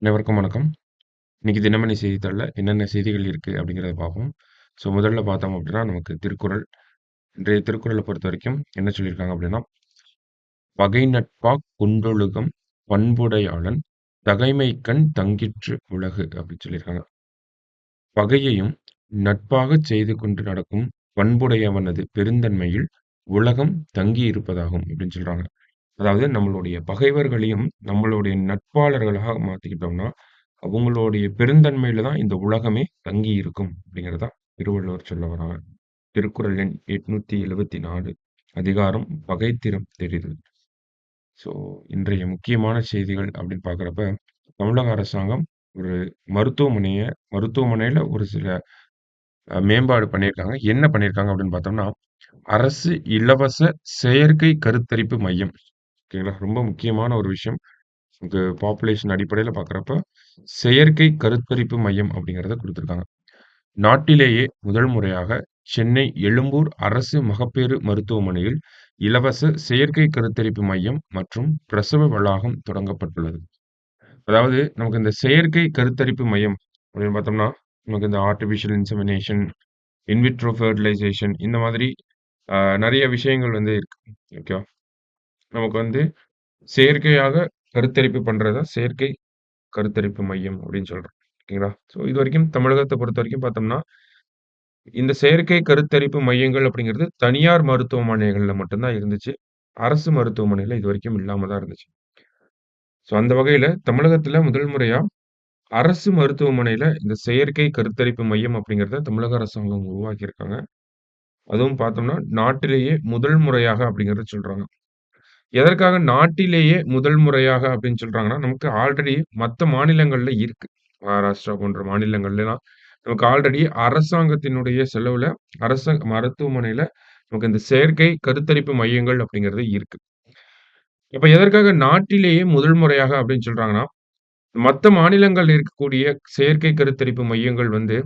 அனைவருக்கும் வணக்கம். இன்னைக்கு தினமணி செய்தித்தாள்ல என்னென்ன செய்திகள் இருக்கு அப்படிங்கிறத பார்ப்போம். முதல்ல பார்த்தோம் அப்படின்னா, நமக்கு திருக்குறள். இன்றைய திருக்குறள பொறுத்தவரைக்கும் என்ன சொல்லியிருக்காங்க அப்படின்னா, "பகை நட்பாக் குன்றொழுகும் பண்புடையாளன் தகைமைக்கண் தங்கிற்று உலகு" அப்படின்னு சொல்லியிருக்காங்க. பகையையும் நட்பாகச் செய்து கொண்டு நடக்கும் பண்புடையவனது பெருந்தன்மையில் உலகம் தங்கி இருப்பதாகும் அப்படின்னு சொல்றாங்க. அதாவது நம்மளுடைய பகைவர்களையும் நம்மளுடைய நட்பாளர்களாக மாத்திக்கிட்டோம்னா, அவங்களுடைய பெருந்தன்மையில தான் இந்த உலகமே தங்கி இருக்கும் அப்படிங்கிறத திருவள்ளுவர் சொல்ல வராங்க. திருக்குறள் எண் 874 அதிகாரம் பகைத்திறம் தெரிதல். ஸோ இன்றைய முக்கியமான செய்திகள் அப்படின்னு பார்க்குறப்ப, தமிழக அரசாங்கம் ஒரு மருத்துவமனைய மருத்துவமனையில ஒரு சில மேம்பாடு பண்ணியிருக்காங்க. என்ன பண்ணியிருக்காங்க அப்படின்னு பார்த்தோம்னா, அரசு இலவச செயற்கை கருத்தரிப்பு மையம். ஓகேங்களா? ரொம்ப முக்கியமான ஒரு விஷயம். நமக்கு பாப்புலேஷன் அடிப்படையில பார்க்குறப்ப, செயற்கை கருத்தரிப்பு மையம் அப்படிங்கிறத குடுத்துருக்காங்க. நாட்டிலேயே முதல் முறையாக சென்னை எழும்பூர் அரசு மகப்பேறு மருத்துவமனையில் இலவச செயற்கை கருத்தரிப்பு மையம் மற்றும் பிரசவ வளாகம் தொடங்கப்பட்டுள்ளது. அதாவது நமக்கு இந்த செயற்கை கருத்தரிப்பு மையம் அப்படின்னு பார்த்தோம்னா, நமக்கு இந்த ஆர்டிஃபிஷியல் இன்செமினேஷன், இன்விட்ரோ ஃபெர்டிலைசேஷன் இந்த மாதிரி நெறைய விஷயங்கள் வந்து இருக்கு. ஓகேவா? நமக்கு வந்து செயற்கையாக கருத்தரிப்பு பண்றது தான் செயற்கை கருத்தரிப்பு மையம் அப்படின்னு சொல்றோம். ஓகேங்களா? இதுவரைக்கும் தமிழகத்த பொறுத்தவரைக்கும் பார்த்தோம்னா, இந்த செயற்கை கருத்தரிப்பு மையங்கள் அப்படிங்கிறது தனியார் மருத்துவமனைகள்ல மட்டும் தான் இருந்துச்சு. அரசு மருத்துவமனையில இதுவரைக்கும் இல்லாம தான் இருந்துச்சு. அந்த வகையில தமிழகத்துல முதல் முறையா அரசு மருத்துவமனையில இந்த செயற்கை கருத்தரிப்பு மையம் அப்படிங்கிறத தமிழக அரசாங்கம் உருவாக்கியிருக்காங்க. அதுவும் பார்த்தோம்னா, நாட்டிலேயே முதல் முறையாக அப்படிங்கிறத சொல்றாங்க. எதற்காக நாட்டிலேயே முதல் முறையாக அப்படின்னு சொல்றாங்கன்னா, நமக்கு ஆல்ரெடி மத்த மாநிலங்கள்ல இருக்கு. மகாராஷ்டிரா போன்ற மாநிலங்கள்லலாம் நமக்கு ஆல்ரெடி அரசாங்கத்தினுடைய செலவுல மருத்துவமனையில நமக்கு இந்த செயற்கை கருத்தரிப்பு மையங்கள் அப்படிங்கிறது இருக்கு. இப்ப எதற்காக நாட்டிலேயே முதல் முறையாக அப்படின்னு சொல்றாங்கன்னா, மத்த மாநிலங்கள்ல இருக்கக்கூடிய செயற்கை கருத்தரிப்பு மையங்கள் வந்து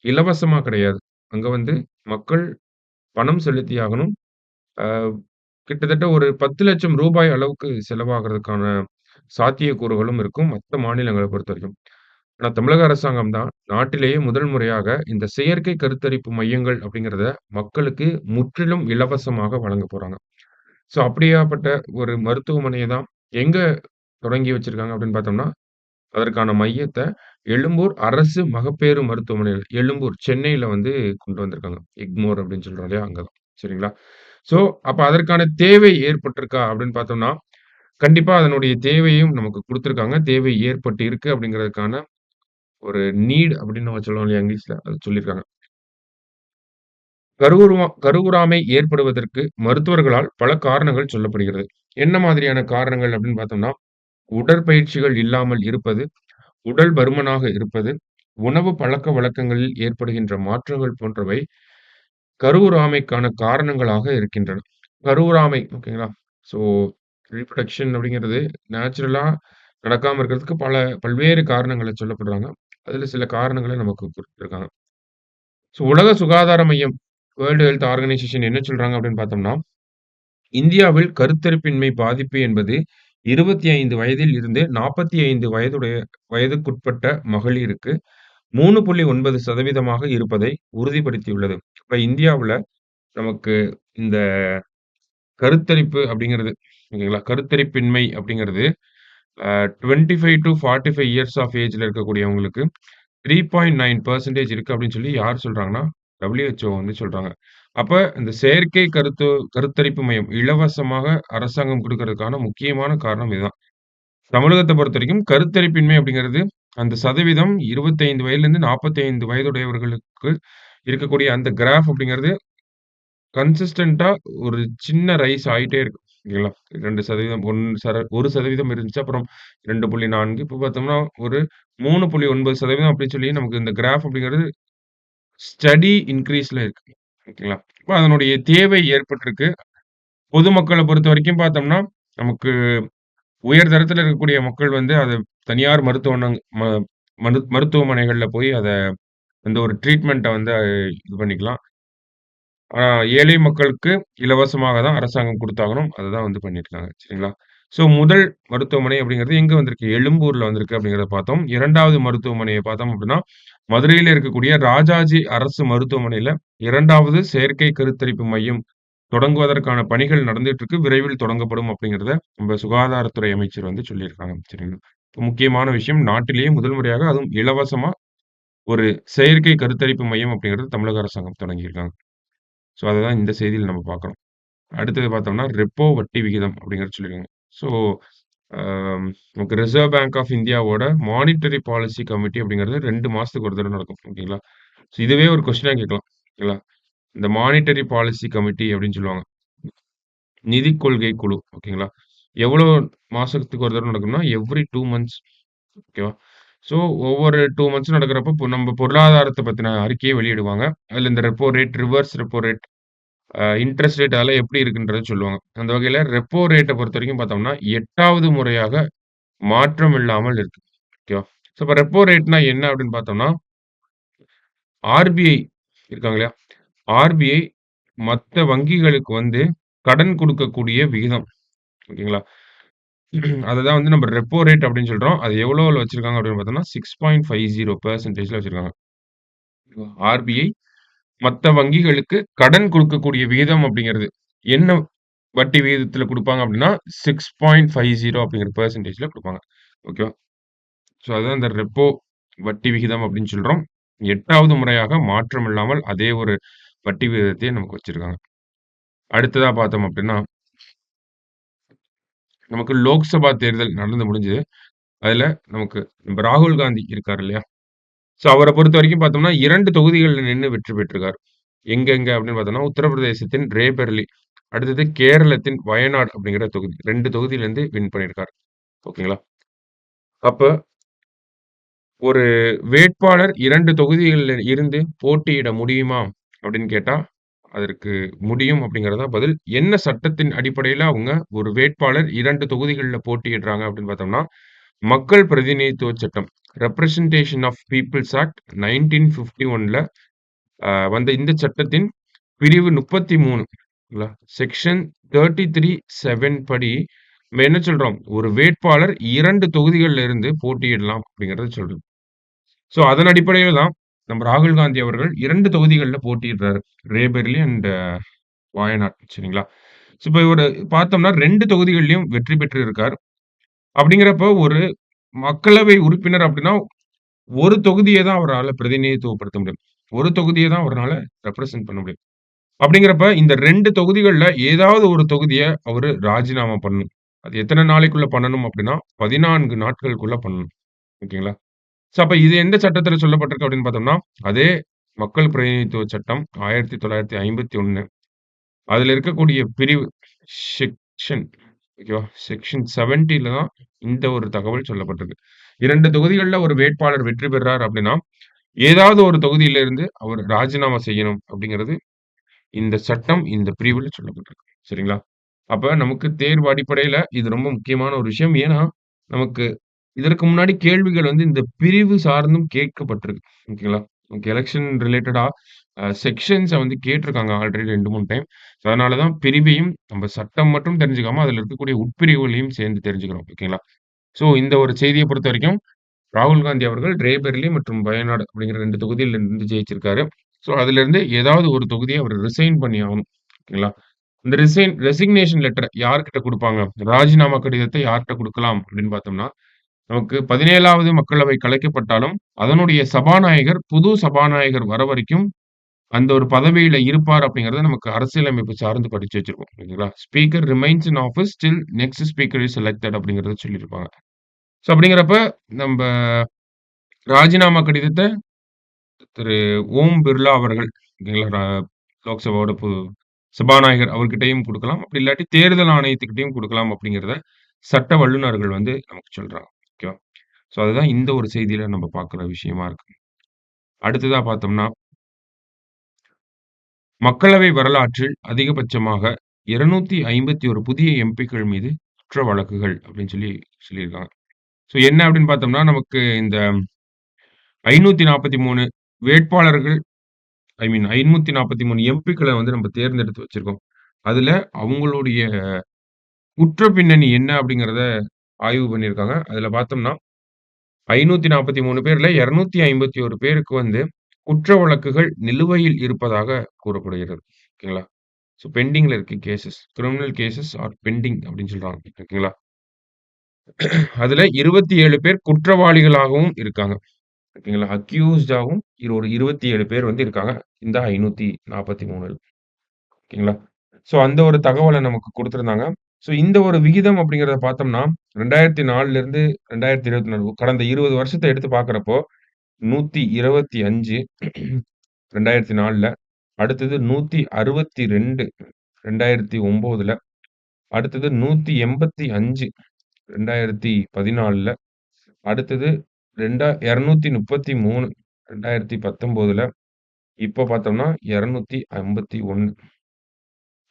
இலவசமா கிடையாது. அங்க வந்து மக்கள் பணம் செலுத்தியாகணும். அ கிட்டத்தட்ட ஒரு ரூ. 10,00,000 அளவுக்கு செலவாகுறதுக்கான சாத்தியக்கூறுகளும் இருக்கும், மத்த மாநிலங்கள பொறுத்தவரைக்கும். ஆனா, தமிழக அரசாங்கம் தான் நாட்டிலேயே முதல் முறையாக இந்த செயற்கை கருத்தரிப்பு மையங்கள் அப்படிங்கிறத மக்களுக்கு முற்றிலும் இலவசமாக வழங்கப் போறாங்க. அப்படியாப்பட்ட ஒரு மருத்துவமனைய தான் எங்க தொடங்கி வச்சிருக்காங்க அப்படின்னு பார்த்தோம்னா, அதற்கான மையத்த எழும்பூர் அரசு மகப்பேறு மருத்துவமனையில எழும்பூர் சென்னையில வந்து கொண்டு வந்திருக்காங்க. எக்மோர் அப்படின்னு சொல்றோம் இல்லையா? அங்க தான். சரிங்களா? ஸோ, அப்ப அதற்கான தேவை ஏற்பட்டிருக்கா அப்படின்னு பார்த்தோம்னா, கண்டிப்பா அதனுடைய தேவையும் நமக்கு குடுத்திருக்காங்க. தேவை ஏற்பட்டு இருக்கு அப்படிங்கிறதுக்கான ஒரு நீட் அப்படின்னு நம்ம சொல்லுவோம் இல்லையா இங்கிலீஷ்ல. அது சொல்லியிருக்காங்க. கருவுறாமை ஏற்படுவதற்கு மருத்துவர்களால் பல காரணங்கள் சொல்லப்படுகிறது. என்ன மாதிரியான காரணங்கள் அப்படின்னு பார்த்தோம்னா, உடற்பயிற்சிகள் இல்லாமல் இருப்பது, உடல் பருமனாக இருப்பது, உணவு பழக்கவழக்கங்களில் ஏற்படுகின்ற மாற்றங்கள் போன்றவை கருவுறாமைக்கான காரணங்களாக இருக்கின்றன. கருவுறாமை ஓகேங்களா? ஸோ ரீப்ரொடக்ஷன் அப்படிங்கிறது நேச்சுரலா நடக்காம இருக்கிறதுக்கு பல்வேறு காரணங்கள சொல்லப்படுறாங்க. அதுல சில காரணங்கள நமக்கு குடுத்திருக்காங்க. உலக சுகாதார மையம், வேர்ல்ட் ஹெல்த் ஆர்கனைசேஷன் என்ன சொல்றாங்க அப்படின்னு பார்த்தோம்னா, இந்தியாவில் கருத்தரிப்பின்மை பாதிப்பு என்பது 25 வயதில் இருந்து 45 வயதுக்குட்பட்ட மகளிருக்கு 3.9% இருப்பதை உறுதிப்படுத்தியுள்ளது. இப்ப இந்தியாவுல நமக்கு இந்த கருத்தரிப்பு அப்படிங்கிறது ஓகேங்களா? கருத்தரிப்பின்மை அப்படிங்கிறது 25 டூ 45 இயர்ஸ் ஆஃப் ஏஜ்ல இருக்கக்கூடியவங்களுக்கு 3.9% இருக்கு அப்படின்னு சொல்லி யார் சொல்றாங்கன்னா, WHO வந்து சொல்றாங்க. அப்ப இந்த செயற்கை கருத்தரிப்பு மையம் இலவசமாக அரசாங்கம் குடுக்கறதுக்கான முக்கியமான காரணம் இதுதான். தமிழகத்த பொறுத்தவரைக்கும் கருத்தரிப்பின்மை அப்படிங்கிறது அந்த சதவீதம் 25 வயதிலிருந்து 45 வயதுடையவர்களுக்கு இருக்கக்கூடிய அந்த கிராஃப் அப்படிங்கிறது கன்சிஸ்டன்ட்டா ஒரு சின்ன ரைஸ் ஆயிட்டே இருக்கு. ஓகேங்களா? 2% 1% இருந்துச்சு. அப்புறம் 2.4 இப்ப பார்த்தோம்னா, ஒரு 3.9% அப்படின்னு சொல்லி நமக்கு இந்த கிராஃப் அப்படிங்கிறது ஸ்டடி இன்கிரீஸ்ல இருக்கு. ஓகேங்களா? இப்ப அதனுடைய தேவை ஏற்பட்டிருக்கு. பொதுமக்கள பொறுத்தவரைக்கும் பார்த்தோம்னா, நமக்கு உயர் தரத்தில இருக்கக்கூடிய மக்கள் வந்து அத தனியார் மருத்துவமனைகள்ல போய் அத அந்த ஒரு ட்ரீட்மெண்ட்ட வந்து இது பண்ணிக்கலாம். ஆனா, ஏழை மக்களுக்கு இலவசமாக தான் அரசாங்கம் குடுத்தாகணும். அததான் வந்து பண்ணியிருக்காங்க. சரிங்களா? முதல் மருத்துவமனை அப்படிங்கிறது எங்க வந்திருக்கு? எழும்பூர்ல வந்திருக்கு அப்படிங்கிறத பார்த்தோம். 2வது மருத்துவமனைய பார்த்தோம் அப்படின்னா, மதுரையில இருக்கக்கூடிய ராஜாஜி அரசு மருத்துவமனையில 2வது செயற்கை கருத்தரிப்பு மையம் தொடங்குவதற்கான பணிகள் நடந்துட்டு இருக்கு. விரைவில் தொடங்கப்படும் அப்படிங்கிறத நம்ம சுகாதாரத்துறை அமைச்சர் வந்து சொல்லியிருக்காங்க. சரிங்களா? முக்கியமான விஷயம் நாட்டிலேயே முதல் முறையாக அதுவும் இலவசமா ஒரு செயற்கை கருத்தரிப்பு மையம் அப்படிங்கிறது தமிழக அரசாங்கம் தொடங்கியிருக்காங்க. அததான் இந்த செய்தியில நம்ம பார்க்கிறோம். அடுத்தது பார்த்தோம்னா, ரெப்போ வட்டி விகிதம் அப்படிங்கிறது சொல்லியிருக்காங்க. ஸோ, நமக்கு ரிசர்வ் பேங்க் ஆஃப் இந்தியாவோட மானிட்டரி பாலிசி கமிட்டி அப்படிங்கிறது 2 மாசத்துக்கு ஒரு தடவ நடக்கும். ஓகேங்களா? இதுவே ஒரு கொஸ்டினா கேட்கலாம். ஓகேங்களா? இந்த மானிட்டரி பாலிசி கமிட்டி அப்படின்னு சொல்லுவாங்க. நிதிக் கொள்கை குழு. ஓகேங்களா? எவ்வளோ மாசத்துக்கு ஒரு தடவ நடக்கும்னா, எவ்ரி 2 மந்த்ஸ். ஓகேவா? ஸோ, ஒவ்வொரு 2 மந்த்ஸ் நடக்கிறப்போ, நம்ம பொருளாதாரத்த பத்தின அறிக்கைய வெளியிடுவாங்க. அதுல இந்த repo rate, reverse repo rate, interest rate அதெல்லாம் எப்படி இருக்குன்றத சொல்லுவாங்க. அந்த வகையில ரெப்போ ரேட்ட பொறுத்தவரைக்கும் பார்த்தோம்னா, 8வது முறையாக மாற்றம் இல்லாமல் இருக்கு. ஓகேவா? இப்ப ரெப்போ ரேட்னா என்ன அப்படின்னு பார்த்தோம்னா, ஆர்பிஐ இருக்காங்க இல்லையா? ஆர்பிஐ மத்த வங்கிகளுக்கு வந்து கடன் குடுக்கக்கூடிய விகிதம். ஓகேங்களா? அததான் வந்து நம்ம ரெப்போ ரேட் அப்படின்னு சொல்றோம். அது எவ்வளோல வச்சிருக்காங்க அப்படின்னு பார்த்தோம்னா, 6.50% வச்சிருக்காங்க. ஆர்பிஐ மத்த வங்கிகளுக்கு கடன் குடுக்கக்கூடிய விகிதம் அப்படிங்கிறது என்ன வட்டி விகிதத்தில குடுப்பாங்க அப்படின்னா, 6.50 அப்படிங்கிற பெர்சன்டேஜ்ல குடுப்பாங்க. ஓகேவா? அதுதான் இந்த ரெப்போ வட்டி விகிதம் அப்படின்னு சொல்றோம். 8வது முறையாக மாற்றம் இல்லாமல் அதே ஒரு வட்டி விகிதத்தையே நமக்கு வச்சிருக்காங்க. அடுத்ததா பார்த்தோம் அப்படின்னா, நமக்கு லோக்சபா தேர்தல் நடந்து முடிஞ்சது. அதுல நமக்கு நம்ம ராகுல் காந்தி இருக்காரு இல்லையா? அவர பொறுத்தவரைக்கும் பார்த்தோம்னா 2 தொகுதிகள்ல நின்னு வெற்றி பெற்றிருக்காரு. எங்கெங்க அப்படின்னு பார்த்தோம்னா, உத்தரப்பிரதேசத்தின் ரேபரேலி, அடுத்தது கேரளத்தின் வயநாடு அப்படிங்கிற தொகுதி. 2 தொகுதியிலிருந்து வின் பண்ணியிருக்காரு. ஓகேங்களா? அப்ப ஒரு வேட்பாளர் 2 தொகுதிகள்ல இருந்து போட்டியிட முடியுமா? அப்படின்னு கேட்டா, அதற்கு முடியும் அப்படிங்கிறது தான் பதில். என்ன சட்டத்தின் அடிப்படையில அவங்க ஒரு வேட்பாளர் 2 தொகுதிகள்ல போட்டியிடுறாங்க அப்படின்னு பார்த்தோம்னா, மக்கள் பிரதிநிதித்துவ சட்டம். ரெப்ரசன்டேஷன் ஆஃப் பீப்பிள்ஸ் ஆக்ட் 1951ல வந்த இந்த சட்டத்தின் பிரிவு 33 ங்களா செக்ஷன் 33(7) படி நம்ம என்ன சொல்றோம்? ஒரு வேட்பாளர் 2 தொகுதிகள்ல இருந்து போட்டியிடலாம் அப்படிங்கிறத சொல்றது. அதன் அடிப்படையில தான் நம்ம ராகுல் காந்தி அவர்கள் 2 தொகுதிகள்ல போட்டியிடுறாரு. ரேபரேலி அண்ட் வாயநாட். சரிங்களா? இப்ப இவரு பார்த்தோம்னா 2 தொகுதிகள்லயும் வெற்றி பெற்று இருக்கார். அப்படிங்கிறப்போ ஒரு மக்களவை உறுப்பினர் அப்படின்னா, ஒரு தொகுதிய தான் அவரால பிரதிநிதித்துவப்படுத்த முடியும். ஒரு தொகுதிய தான் அவரால ரெப்ரசன்ட் பண்ண முடியும். அப்படிங்கிறப்ப இந்த 2 தொகுதிகள்ல ஏதாவது ஒரு தொகுதிய அவரு ராஜினாமா பண்ணணும். அது எத்தன நாளைக்குள்ள பண்ணணும் அப்படின்னா, 14 நாட்களுக்குள்ள பண்ணணும். ஓகேங்களா? அப்ப இது எந்த சட்டத்தில சொல்லப்பட்டிருக்கு அப்படின்னு பார்த்தோம்னா, அதே மக்கள் பிரதிநிதித்துவ சட்டம் 1951. அதுல இருக்கக்கூடிய பிரிவு செக்ஷன் ஓகேவா? செக்ஷன் 70ல தான் இந்த ஒரு தகவல் சொல்லப்பட்டிருக்கு. 2 தொகுதிகள்ல ஒரு வேட்பாளர் வெற்றி பெறுறார் அப்படின்னா, ஏதாவது ஒரு தொகுதியில இருந்து அவர் ராஜினாமா செய்யணும் அப்படிங்கிறது இந்த சட்டம், இந்த பிரிவுல சொல்லப்பட்டிருக்கு. சரிங்களா? அப்ப நமக்கு தேர்வு அடிப்படையில இது ரொம்ப முக்கியமான ஒரு விஷயம். ஏன்னா, நமக்கு இதற்கு முன்னாடி கேள்விகள் வந்து இந்த பிரிவு சார்ந்தும் கேட்கப்பட்டிருக்கு. ஓகேங்களா? நமக்கு எலக்ஷன் ரிலேட்டடா செக்ஷன்ஸ வந்து கேட்டிருக்காங்க ஆல்ரெடி 2, 3 டைம். அதனால தான் பிரிவையும் நம்ம சட்டம் மட்டும் தெரிஞ்சுக்காம, அதுல இருக்கக்கூடிய உட்பிரிவுகளையும் சேர்ந்து தெரிஞ்சுக்கிறோம். ஓகேங்களா? இந்த ஒரு செய்திய பொறுத்தவரைக்கும் ராகுல் காந்தி அவர்கள் ரேபரேலி மற்றும் வயநாடு அப்படிங்கிற 2 தொகுதியில இருந்து ஜெயிச்சிருக்காரு. அதிலிருந்து ஏதாவது ஒரு தொகுதிய அவர் ரிசைன் பண்ணி ஆகணும். ஓகேங்களா? இந்த ரெசிக்னேஷன் லெட்டர் யார்கிட்ட குடுப்பாங்க? ராஜினாமா கடிதத்தை யார்ட்ட குடுக்கலாம் அப்படின்னு பார்த்தோம்னா, நமக்கு 17வது மக்களவை கலைக்கப்பட்டாலும், அதனுடைய சபாநாயகர் புது சபாநாயகர் வர வரைக்கும் அந்த ஒரு பதவியில இருப்பார் அப்படிங்கிறத நமக்கு அரசியலமைப்பு சார்ந்து படிச்சு வச்சிருக்கோம். ஓகேங்களா? Speaker remains in office till next speaker is elected அப்படிங்கிறத சொல்லியிருப்பாங்க. அப்படிங்கிறப்ப நம்ப ராஜினாமா கடிதத்த திரு ஓம் பிர்லா அவர்கள் ஓகேங்களா? லோக்சபாவோட சபாநாயகர் அவர்கிட்டயும் குடுக்கலாம். அப்படி இல்லாட்டி தேர்தல் ஆணையத்துக்கிட்டயும் குடுக்கலாம் அப்படிங்கிறத சட்ட வல்லுனர்கள் வந்து நமக்கு சொல்றாங்க. ஓகேவா? அதுதான் இந்த ஒரு செய்தியில நம்ம பார்க்குற விஷயமா இருக்கு. அடுத்ததா பார்த்தோம்னா, மக்களவை வரலாற்றில் அதிகபட்சமாக 251 புதிய எம்பிக்கள் மீது குற்ற வழக்குகள் அப்படின்னு சொல்லியிருக்காங்க. என்ன அப்படின்னு பார்த்தோம்னா, நமக்கு இந்த 543 வேட்பாளர்கள் ஐ மீன் 543 எம்பிக்கள வந்து நம்ம தேர்ந்தெடுத்து வச்சிருக்கோம். அதுல அவங்களுடைய குற்ற பின்னணி என்ன அப்படிங்கிறத ஆய்வு பண்ணியிருக்காங்க. அதுல பார்த்தோம்னா, 543 பேர்ல 251 பேருக்கு வந்து குற்ற வழக்குகள் நிலுவையில் இருப்பதாக கூறப்படுகிறது. ஓகேங்களா? ஸோ பெண்டிங்ல இருக்கு cases. Criminal cases are pending அப்படின்னு சொல்றாங்க. ஓகேங்களா? அதுல 27 பேர் குற்றவாளிகளாகவும் இருக்காங்க. ஓகேங்களா? அக்யூஸ்டாவும் ஒரு 27 பேர் வந்து இருக்காங்க. இந்த 543 ஓகேங்களா? ஸோ அந்த ஒரு தகவல நமக்கு குடுத்திருந்தாங்க. ஸோ இந்த ஒரு விகிதம் அப்படிங்கிறத பார்த்தோம்னா, 2004லிருந்து 2024 கடந்த 20 வருஷத்த எடுத்து பார்க்கிறப்போ, 125 2004ல, அடுத்தது 162 2009ல, அடுத்தது 185 2014ல, அடுத்தது 233 2019ல, இப்ப பார்த்தோம்னா 251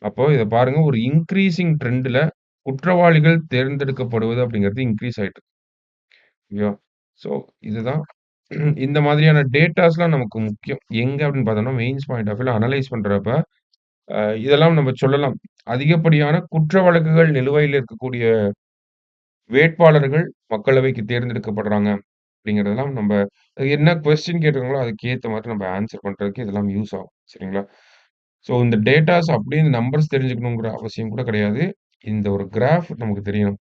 அப்போ இத பாருங்க ஒரு இன்கிரீசிங் ட்ரெண்ட்ல குற்றவாளிகள் தேர்ந்தெடுக்கப்படுவது அப்படிங்கிறது இன்கிரீஸ் ஆயிட்டு ஓகேவா? ஸோ இதுதான் இந்த மாதிரியான டேட்டாஸ்லாம் நமக்கு முக்கியம். எங்க அப்படின்னு பார்த்தோம்னா, மெயின்ஸ் பாயிண்ட் ஆஃப் வியூல அனலைஸ் பண்றப்ப, இதெல்லாம் நம்ம சொல்லலாம். அதிகப்படியான குற்ற வழக்குகள் நிலுவையில் இருக்கக்கூடிய வேட்பாளர்கள் மக்களவைக்கு தேர்ந்தெடுக்கப்படுறாங்க அப்படிங்கிறதெல்லாம் நம்ப என்ன கொஸ்டின் கேட்டிருக்காங்களோ அதுக்கு ஏத்த மாரி நம்ம ஆன்சர் பண்றதுக்கு இதெல்லாம் யூஸ் ஆகும். சரிங்களா? ஸோ இந்த டேட்டாஸ் அப்படியே இந்த நம்பர்ஸ் தெரிஞ்சுக்கணுங்கிற அவசியம் கூட கிடையாது. இந்த ஒரு கிராஃப் நமக்கு தெரியணும்.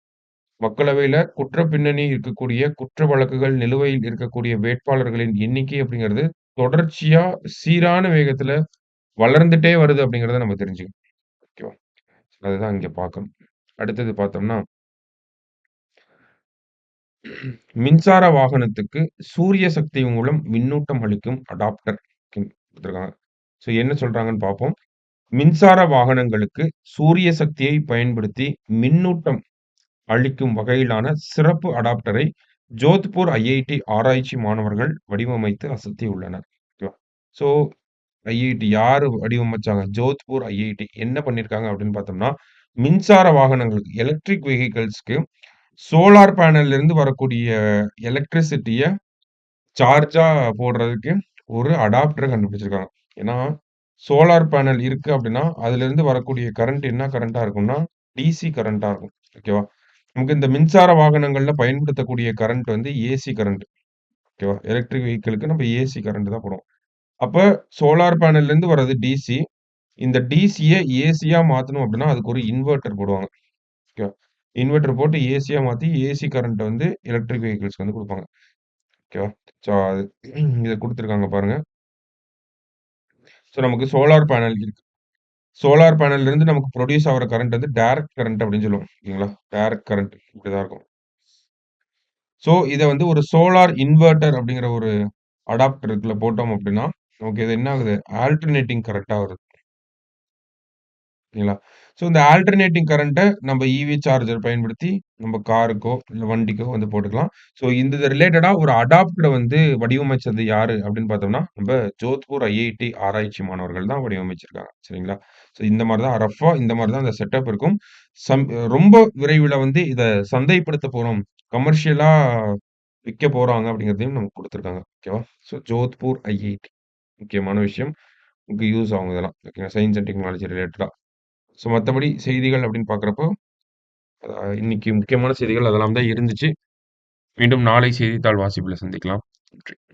மக்களவையில குற்ற பின்னணி இருக்கக்கூடிய குற்ற வழக்குகள் நிலுவையில் இருக்கக்கூடிய வேட்பாளர்களின் எண்ணிக்கை அப்படிங்கிறது தொடர்ச்சியா சீரான வேகத்துல வளர்ந்துட்டே வருது அப்படிங்கிறத நம்ம தெரிஞ்சுக்கணும். ஓகேவா? அதுதான் இங்க பார்க்கணும். அடுத்தது பார்த்தோம்னா, மின்சார வாகனத்துக்கு சூரிய சக்தி மூலம் மின்னூட்டம் அளிக்கும் அடாப்டர் குடுத்திருக்காங்க. ஸோ என்ன சொல்றாங்கன்னு பார்ப்போம். மின்சார வாகனங்களுக்கு சூரிய சக்தியை பயன்படுத்தி மின்னூட்டம் அளிக்கும் வகையிலான சிறப்பு அடாப்டரை ஜோத்பூர் ஐஐடி ஆராய்ச்சி மாணவர்கள் வடிவமைத்து அசத்தியுள்ளனர். ஓகேவா? ஸோ ஐஐடி யாரு வடிவமைச்சாங்க? ஜோத்பூர் ஐஐடி என்ன பண்ணியிருக்காங்க அப்படின்னு பார்த்தோம்னா, மின்சார வாகனங்களுக்கு எலக்ட்ரிக் வெஹிக்கிள்ஸ்க்கு சோலார் பேனல்ல இருந்து வரக்கூடிய எலக்ட்ரிசிட்டிய சார்ஜா போடுறதுக்கு ஒரு அடாப்டர கண்டுபிடிச்சிருக்காங்க. ஏன்னா, சோலார் பேனல் இருக்கு அப்படின்னா, அதிலிருந்து வரக்கூடிய கரண்ட் என்ன கரண்ட்டா இருக்கும்னா, டிசி கரண்ட்டா இருக்கும். ஓகேவா? நமக்கு இந்த மின்சார வாகனங்கள்ல பயன்படுத்தக்கூடிய கரண்ட் வந்து ஏசி கரண்ட். ஓகேவா? எலக்ட்ரிக் வெஹிக்கிள்க்கு நம்ம ஏசி கரண்ட் தான் போடுவோம். அப்ப சோலார் பேனல்ல இருந்து வர்றது டிசி. இந்த டிசிய ஏசியா மாத்தணும் அப்படின்னா, அதுக்கு ஒரு இன்வெர்ட்டர் போடுவாங்க. ஓகேவா? இன்வெர்ட்டர் போட்டு ஏசியா மாத்தி ஏசி கரண்ட்ட வந்து எலக்ட்ரிக் வெஹிக்கிள்ஸ்க்கு வந்து குடுப்பாங்க. ஓகேவா? ஸோ அது இத குடுத்துருக்காங்க பாருங்க. ஸோ நமக்கு சோலார் பேனல் இருக்கு. சோலார் பேனல்ல இருந்து நமக்கு புரொடியூஸ் ஆகுற கரண்ட் வந்து டைரக்ட் கரண்ட் அப்படின்னு சொல்லுவோம். ஓகேங்களா? டைரக்ட் கரண்ட் இப்படிதான் இருக்கும். ஸோ இத வந்து ஒரு சோலார் இன்வெர்ட்டர் அப்படிங்கிற ஒரு அடாப்டருக்குள்ள போட்டோம் அப்படின்னா, நமக்கு இது என்ன ஆகுது? ஆல்டர்னேட்டிங் கரண்ட்டா வருது. ஓகேங்களா? ஸோ இந்த ஆல்டர்னேட்டிங் கரண்ட்ட நம்ம ஈவி சார்ஜர் பயன்படுத்தி நம்ம காருக்கோ, இல்ல வண்டிக்கோ வந்து போட்டுக்கலாம். ஸோ இந்த இது ரிலேட்டடா ஒரு அடாப்டர வந்து வடிவமைச்சது யாரு அப்படின்னு பார்த்தோம்னா, நம்ம ஜோத்பூர் ஐஐடி ஆராய்ச்சி மாணவர்கள் தான் வடிவமைச்சிருக்காங்க. சரிங்களா? ஸோ இந்த மாரி தான் ரஃப்பா இந்த மாரி தான் அந்த செட்டப் இருக்கும். சம் ரொம்ப விரைவில வந்து இத சந்தைப்படுத்த போறோம். கமர்ஷியலா விக்க போறாங்க அப்படிங்கிறதையும் நமக்கு குடுத்துருக்காங்க. ஓகேவா? ஸோ ஜோத்பூர் ஐஐடி முக்கியமான விஷயம். உங்களுக்கு யூஸ் ஆகும் இதெல்லாம். ஓகேங்களா? சயன்ஸ் அண்ட் டெக்னாலஜி ரிலேட்டடா. ஸோ மத்தபடி செய்திகள் அப்படின்னு பார்க்குறப்போ, இன்னைக்கு முக்கியமான செய்திகள் அதெல்லாம் தான் இருந்துச்சு. மீண்டும் நாளை செய்தித்தாள் வாசிப்புல சந்திக்கலாம். நன்றி.